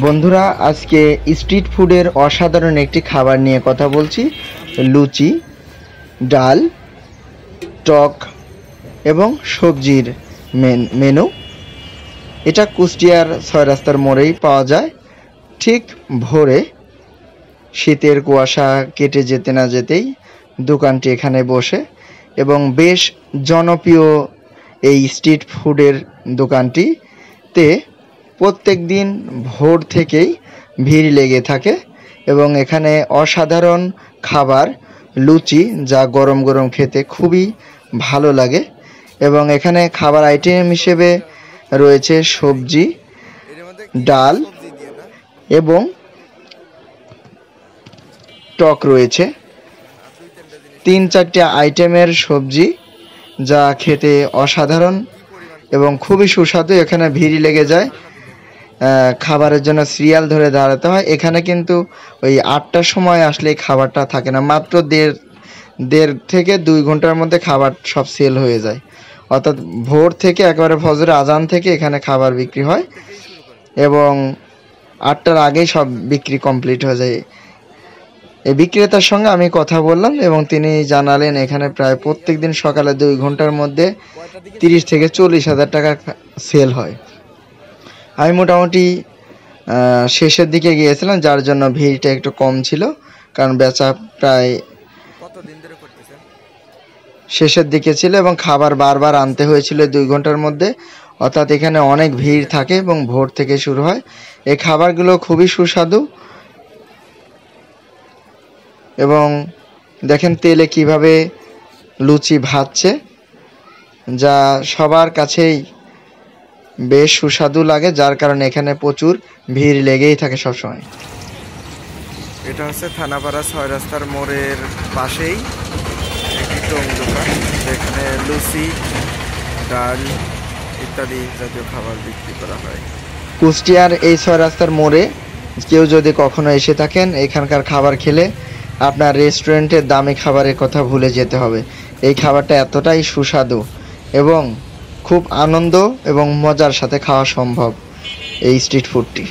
বন্ধুরা, আজকে স্ট্রিট ফুডের অসাধারণ একটি খাবার নিয়ে কথা বলছি। লুচি, ডাল, টক এবং সবজির মেনু। এটা কুষ্টিয়ার ৬ রাস্তার মোড়েই পাওয়া যায়। ঠিক ভোরে শীতের কুয়াশা কেটে যেতে না যেতেই দোকানটি এখানে বসে এবং বেশ জনপ্রিয় এই স্ট্রিট ফুডের দোকানটিতে প্রত্যেক দিন ভোর থেকেই ভিড় লেগে থাকে এবং এখানে অসাধারণ খাবার লুচি, যা গরম গরম খেতে খুবই ভালো লাগে। এবং এখানে খাবার আইটেম হিসেবে রয়েছে সবজি, ডাল এবং টক রয়েছে। ৩-৪টি আইটেমের সবজি, যা খেতে অসাধারণ এবং খুবই সুস্বাদু। এখানে ভিড় লেগে যায়, খাবারের জন্য সিরিয়াল ধরে দাঁড়াতে হয়। এখানে কিন্তু ওই ৮টার সময় আসলে খাবারটা থাকে না, মাত্র দেড় থেকে ২ ঘন্টার মধ্যে খাবার সব সেল হয়ে যায়। অর্থাৎ ভোর থেকে একেবারে ফজরের আজান থেকে এখানে খাবার বিক্রি হয় এবং ৮টার আগেই সব বিক্রি কমপ্লিট হয়ে যায়। এই বিক্রেতার সঙ্গে আমি কথা বললাম এবং তিনি জানালেন এখানে প্রায় প্রত্যেক দিন সকালে ২ ঘন্টার মধ্যে ৩০ থেকে ৪০ হাজার টাকা সেল হয়। আমি মোটামুটি শেষের দিকে গিয়েছিলাম, যার জন্য ভিড়টা একটু কম ছিল, কারণ বেচা প্রায় শেষের দিকে ছিল এবং খাবার বারবার আনতে হয়েছিল ২ ঘন্টার মধ্যে। অর্থাৎ এখানে অনেক ভিড় থাকে এবং ভোর থেকে শুরু হয়। এই খাবারগুলো খুবই সুস্বাদু এবং দেখেন তেলে কিভাবে লুচি ভাজছে, যা সবার কাছেই বেশ সুস্বাদু লাগে, যার কারণে এখানে প্রচুর ভিড় লেগেই থাকে সবসময়। এটা হচ্ছে থানাপাড়া ৬ রাস্তার মোড়ের পাশেই একটি টং দোকান, যেখানে লুচি, ডাল ইত্যাদি জাতীয় খাবার বিক্রি করা হয়। কুষ্টিয়ার এই ৬ রাস্তার মোড়ে কেউ যদি কখনো এসে থাকেন, এখানকার খাবার খেলে আপনার রেস্টুরেন্টের দামি খাবারের কথা ভুলে যেতে হবে। এই খাবারটা এতটাই সুস্বাদু এবং খুব আনন্দ এবং মজার সাথে খাওয়া সম্ভব এই স্ট্রিট ফুডটি।